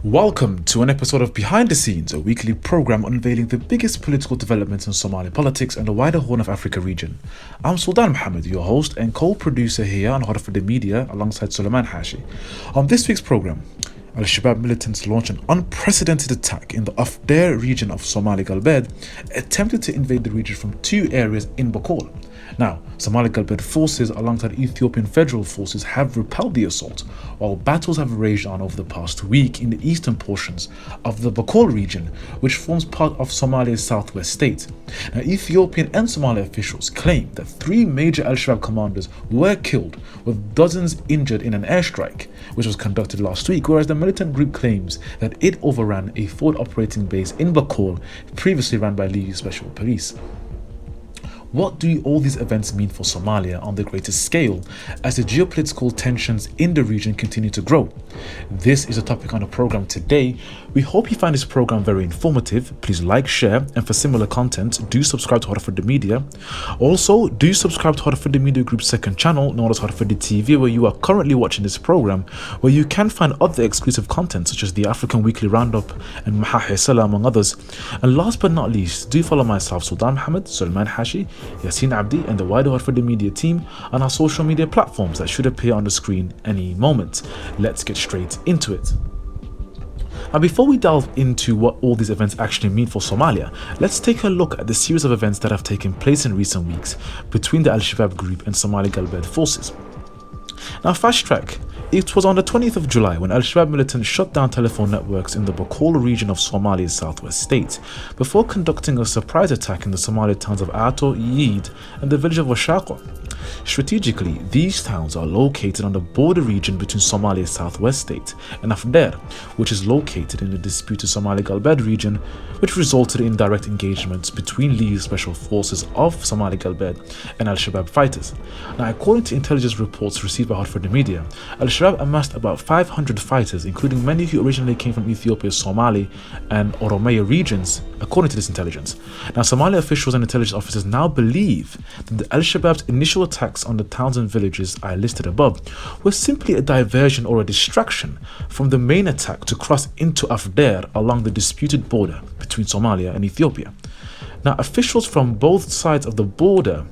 Welcome to an episode of Behind the Scenes, a weekly program unveiling the biggest political developments in Somali politics and the wider Horn of Africa region. I'm Sultan Mohammed, your host and co-producer here on HORUFADHI Media alongside Suleiman Hashi. On this week's program, Al-Shabab militants launched an unprecedented attack in the Afdar region of Somali Galbed, attempted to invade the region from two areas in Bakol. Now, Somali Galbed forces alongside Ethiopian federal forces have repelled the assault, while battles have raged on over the past week in the eastern portions of the Bakol region, which forms part of Somalia's southwest state. Now, Ethiopian and Somali officials claim that three major Al-Shabab commanders were killed, with dozens injured in an airstrike, which was conducted last week, whereas the militant group claims that it overran a forward operating base in Bakol, previously run by Liu Special Police. What do all these events mean for Somalia on the greater scale as the geopolitical tensions in the region continue to grow? This is a topic on the program today. We hope you find this program very informative. Please like, share, and for similar content, do subscribe to HORUFADHI Media. Also, do subscribe to HORUFADHI Media Group's second channel, known as HORUFADHI TV, where you are currently watching this program, where you can find other exclusive content such as the African Weekly Roundup and Mahahi Salah, among others. And last but not least, do follow myself, Sultan Mohammed, Suleiman Hashi, Yasin Abdi, and the wider HORUFADHI Media team on our social media platforms that should appear on the screen any moment. Let's get straight into it. Now, before we delve into what all these events actually mean for Somalia, let's take a look at the series of events that have taken place in recent weeks between the Al-Shabab group and Somali Galbed forces. Now, fast track. It was on the 20th of July when Al-Shabab militants shut down telephone networks in the Bakol region of Somalia's southwest state, before conducting a surprise attack in the Somali towns of Ato, Yeed, and the village of Washaqo. Strategically, these towns are located on the border region between Somalia's southwest state and Afdar, which is located in the disputed Somali Galbed region, which resulted in direct engagements between Liu's special forces of Somali Galbed and Al-Shabab fighters. Now, according to intelligence reports received by HORUFADHI Media, Al-Shabab amassed about 500 fighters, including many who originally came from Ethiopia's Somali and Oromia regions, according to this intelligence. Now, Somali officials and intelligence officers now believe that the Al-Shabab's initial attacks on the towns and villages I listed above were simply a diversion or a distraction from the main attack to cross into Afdar along the disputed border between Somalia and Ethiopia. Now, officials from both sides of the border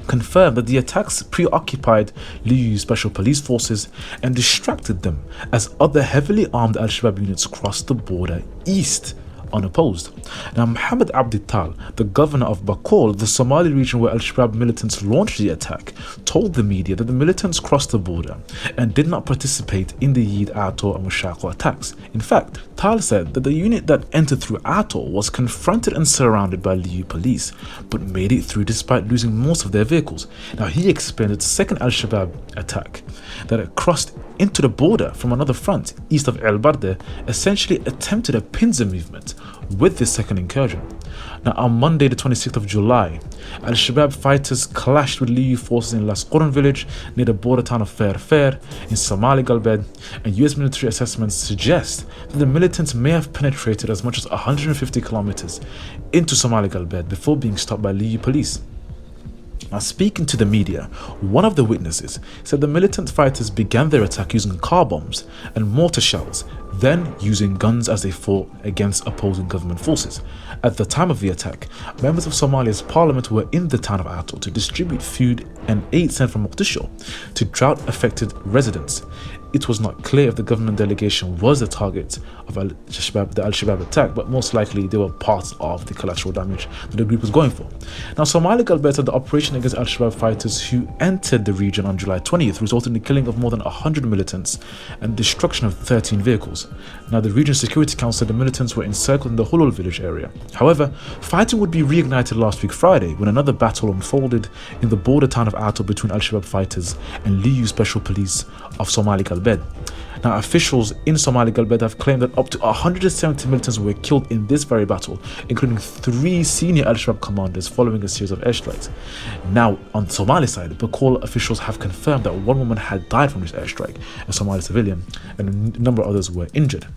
confirmed that the attacks preoccupied Liu's special police forces and distracted them as other heavily armed Al-Shabab units crossed the border east unopposed. Now, Mohammed Abdi Tal, the governor of Bakol, the Somali region where Al-Shabab militants launched the attack, told the media that the militants crossed the border and did not participate in the Yeed, Ato, and Washaqo attacks. In fact, Tal said that the unit that entered through Ato was confronted and surrounded by Liu police, but made it through despite losing most of their vehicles. Now, he explained that the second Al-Shabab attack that it crossed into the border from another front east of El Barde essentially attempted a pincer movement with this second incursion. Now, on Monday the 26th of July, Al-Shabab fighters clashed with Liu forces in Las Qoran village near the border town of Fair in Somali Galbed, and US military assessments suggest that the militants may have penetrated as much as 150 kilometers into Somali Galbed before being stopped by Liu police. Now, speaking to the media, one of the witnesses said the militant fighters began their attack using car bombs and mortar shells, then using guns as they fought against opposing government forces. At the time of the attack, members of Somalia's parliament were in the town of Ato to distribute food and aid sent from Mogadishu to drought-affected residents. It was not clear if the government delegation was the target of the Al-Shabab attack, but most likely they were part of the collateral damage that the group was going for. Now, Somali Galbed said the operation against Al-Shabab fighters who entered the region on July 20th resulted in the killing of more than 100 militants and destruction of 13 vehicles. Now, the region security council said the militants were encircled in the Hulul village area. However, fighting would be reignited last week Friday when another battle unfolded in the border town of Ato between Al-Shabab fighters and Liu special police of Somali Galbed. Now, officials in Somali Galbed have claimed that up to 170 militants were killed in this very battle, including 3 senior Al-Shabab commanders following a series of airstrikes. Now, on the Somali side, Bakol officials have confirmed that one woman had died from this airstrike, a Somali civilian, and a number of others were injured.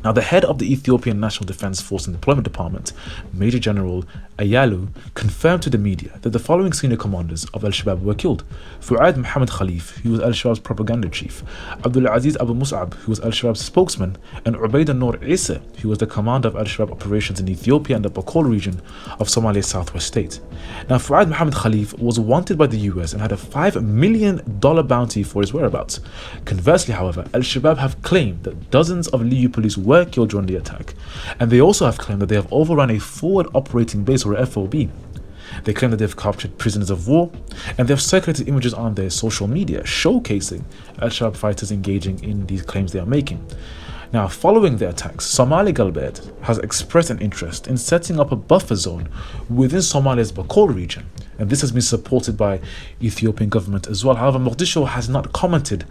Now, the head of the Ethiopian National Defense Force and Deployment Department, Major General Ayalu, confirmed to the media that the following senior commanders of Al-Shabab were killed: Fuad Mohammed Khalif, who was Al-Shabab's propaganda chief; Abdul Aziz Abu Mus'ab, who was Al-Shabab's spokesman; and Ubaid Noor Isa, who was the commander of Al-Shabab operations in Ethiopia and the Bakol region of Somalia's southwest state. Now, Fuad Mohammed Khalif was wanted by the US and had a $5 million bounty for his whereabouts. Conversely, however, Al-Shabab have claimed that dozens of Liyu police were killed during the attack, and they also have claimed that they have overrun a forward operating base, or FOB. They claim that they've captured prisoners of war, and they've circulated images on their social media showcasing Al-Shabaab fighters engaging in these claims they are making. Now, following the attacks, Somali Galbed has expressed an interest in setting up a buffer zone within Somalia's Bakol region, and this has been supported by Ethiopian government as well. However, Mogadishu has not commented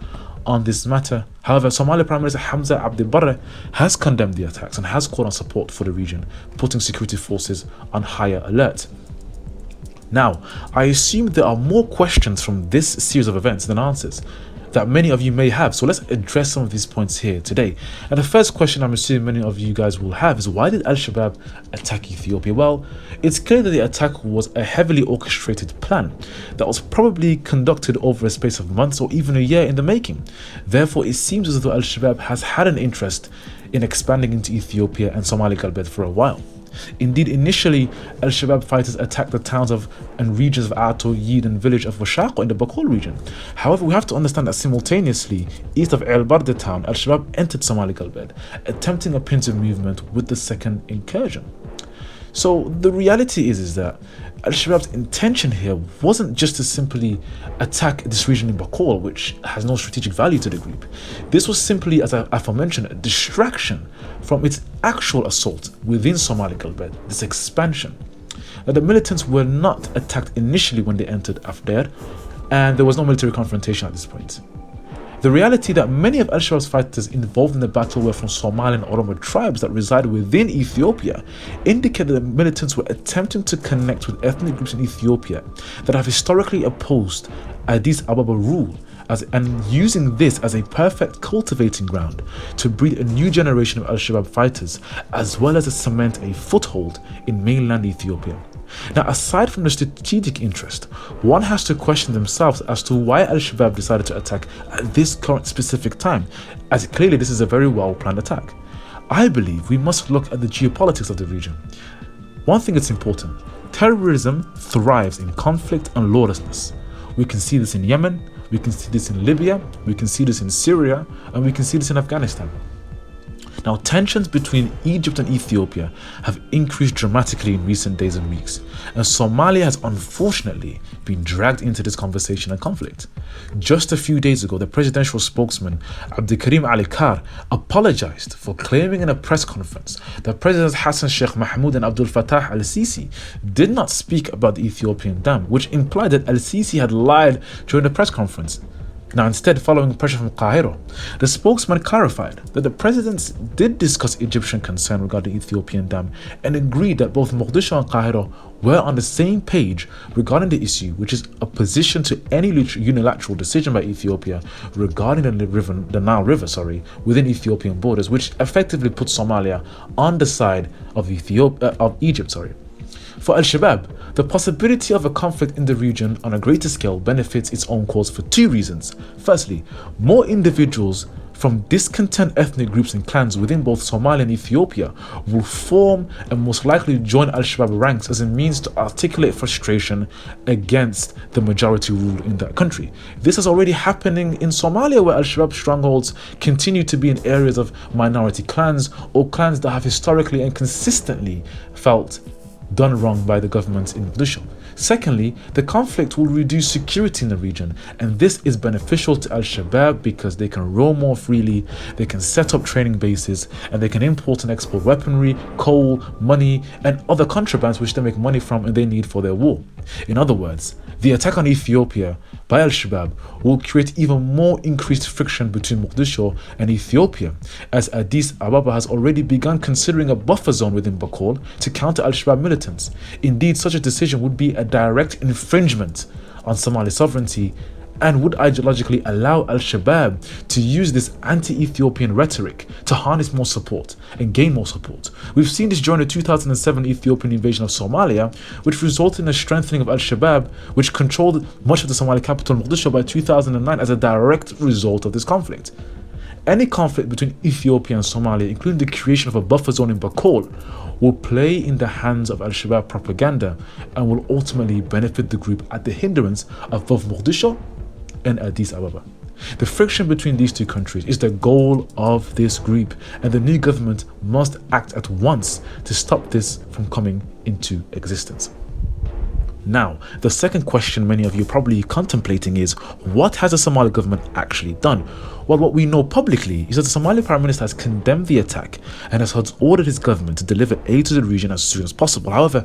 on this matter. However, Somali Prime Minister Hamza Abdi Barre has condemned the attacks and has called on support for the region, putting security forces on higher alert. Now, I assume there are more questions from this series of events than answers that many of you may have, so let's address some of these points here today. And the first question I'm assuming many of you guys will have is, why did Al-Shabab attack Ethiopia? Well, it's clear that the attack was a heavily orchestrated plan that was probably conducted over a space of months or even a year in the making. Therefore, it seems as though Al-Shabab has had an interest in expanding into Ethiopia and Somali Galbed for a while. Indeed, initially, Al-Shabab fighters attacked the towns and regions of Ato, Yid and village of Washaqo in the Bakol region. However, we have to understand that simultaneously, east of El Barde town, Al-Shabab entered Somali Galbed, attempting a pincer movement with the second incursion. So the reality is that Al-Shabab's intention here wasn't just to simply attack this region in Bakol, which has no strategic value to the group. This was simply, as I aforementioned, a distraction from its actual assault within Somali Galbed, this expansion. Now, the militants were not attacked initially when they entered Afder, and there was no military confrontation at this point. The reality that many of Al-Shabaab's fighters involved in the battle were from Somali and Oromo tribes that reside within Ethiopia indicated that militants were attempting to connect with ethnic groups in Ethiopia that have historically opposed Addis Ababa rule, and using this as a perfect cultivating ground to breed a new generation of Al-Shabaab fighters, as well as to cement a foothold in mainland Ethiopia. Now, aside from the strategic interest, one has to question themselves as to why Al-Shabab decided to attack at this current specific time, as clearly this is a very well-planned attack. I believe we must look at the geopolitics of the region. One thing that's important: terrorism thrives in conflict and lawlessness. We can see this in Yemen, we can see this in Libya, we can see this in Syria, and we can see this in Afghanistan. Now, tensions between Egypt and Ethiopia have increased dramatically in recent days and weeks, and Somalia has unfortunately been dragged into this conversation and conflict. Just a few days ago, the presidential spokesman Abdikarim Ali Kar apologized for claiming in a press conference that Presidents Hassan Sheikh Mahmoud and Abdul Fattah al-Sisi did not speak about the Ethiopian dam, which implied that al-Sisi had lied during the press conference. Now, instead, following pressure from Cairo, the spokesman clarified that the presidents did discuss Egyptian concern regarding the Ethiopian dam and agreed that both Mogadishu and Cairo were on the same page regarding the issue, which is opposition to any unilateral decision by Ethiopia regarding the Nile River, within Ethiopian borders, which effectively puts Somalia on the side of Egypt. For Al-Shabab, the possibility of a conflict in the region on a greater scale benefits its own cause for two reasons. Firstly, more individuals from discontent ethnic groups and clans within both Somalia and Ethiopia will form and most likely join Al-Shabab ranks as a means to articulate frustration against the majority rule in that country. This is already happening in Somalia, where Al-Shabab strongholds continue to be in areas of minority clans or clans that have historically and consistently felt done wrong by the governments in Mogadishu. Secondly, the conflict will reduce security in the region, and this is beneficial to Al-Shabab because they can roam more freely, they can set up training bases, and they can import and export weaponry, coal, money, and other contrabands which they make money from and they need for their war. In other words, the attack on Ethiopia by Al-Shabab will create even more increased friction between Mogadishu and Ethiopia, as Addis Ababa has already begun considering a buffer zone within Bakol to counter Al-Shabab militants. Indeed, such a decision would be a direct infringement on Somali sovereignty and would ideologically allow Al-Shabab to use this anti-Ethiopian rhetoric to harness more support and gain more support. We've seen this during the 2007 Ethiopian invasion of Somalia, which resulted in a strengthening of Al-Shabab, which controlled much of the Somali capital Mogadishu by 2009 as a direct result of this conflict. Any conflict between Ethiopia and Somalia, including the creation of a buffer zone in Bakol, will play in the hands of Al-Shabab propaganda and will ultimately benefit the group at the hindrance of both Mogadishu and Addis Ababa. The friction between these two countries is the goal of this group, and the new government must act at once to stop this from coming into existence. Now, the second question many of you are probably contemplating is, what has the Somali government actually done? Well, what we know publicly is that the Somali Prime Minister has condemned the attack and has ordered his government to deliver aid to the region as soon as possible. However,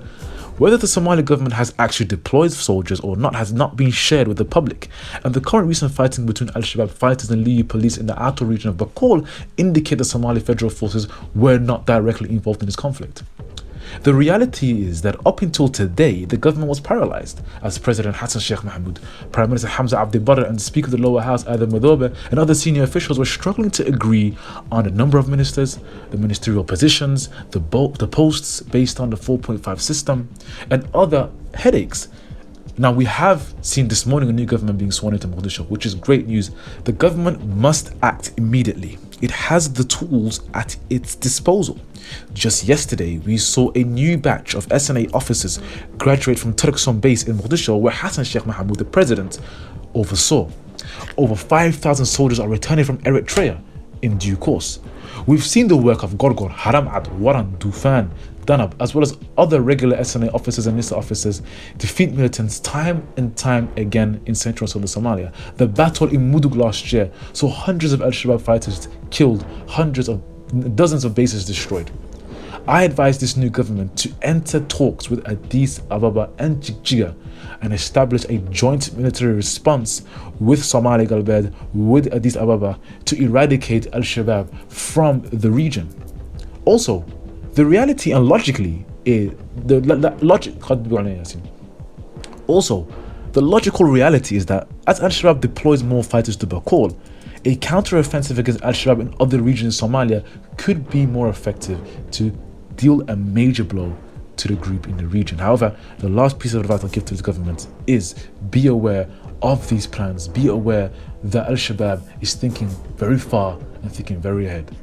whether the Somali government has actually deployed soldiers or not has not been shared with the public, and the current recent fighting between Al-Shabab fighters and Liyu police in the outer region of Bakol indicate that Somali federal forces were not directly involved in this conflict. The reality is that up until today, the government was paralyzed, as President Hassan Sheikh Mohamud, Prime Minister Hamza Abdi Barre, and Speaker of the Lower House Adam Madobe, and other senior officials were struggling to agree on the number of ministers, the ministerial positions, the posts based on the 4.5 system, and other headaches. Now, we have seen this morning a new government being sworn into Mogadishu, which is great news. The government must act immediately. It has the tools at its disposal. Just yesterday, we saw a new batch of SNA officers graduate from Turkson base in Mogadishu, where Hassan Sheikh Mohamud, the president, oversaw. Over 5,000 soldiers are returning from Eritrea in due course. We've seen the work of Gorgor, Haramad, Waran, Dufan, Danab, as well as other regular SNA officers and NISA officers defeat militants time and time again in central southern Somalia. The battle in Mudug last year saw hundreds of Al-Shabab fighters killed, dozens of bases destroyed. I advise this new government to enter talks with Addis Ababa and Jigjiga and establish a joint military response with Somali Galbed, with Addis Ababa, to eradicate Al-Shabab from the region. Also, the reality and logically is the logical reality is that as Al-Shabab deploys more fighters to Bakol, a counter-offensive against Al-Shabab in other regions in Somalia could be more effective to deal a major blow to the group in the region. However, the last piece of advice I'll give to the government is be aware of these plans. Be aware that Al-Shabab is thinking very far and thinking very ahead.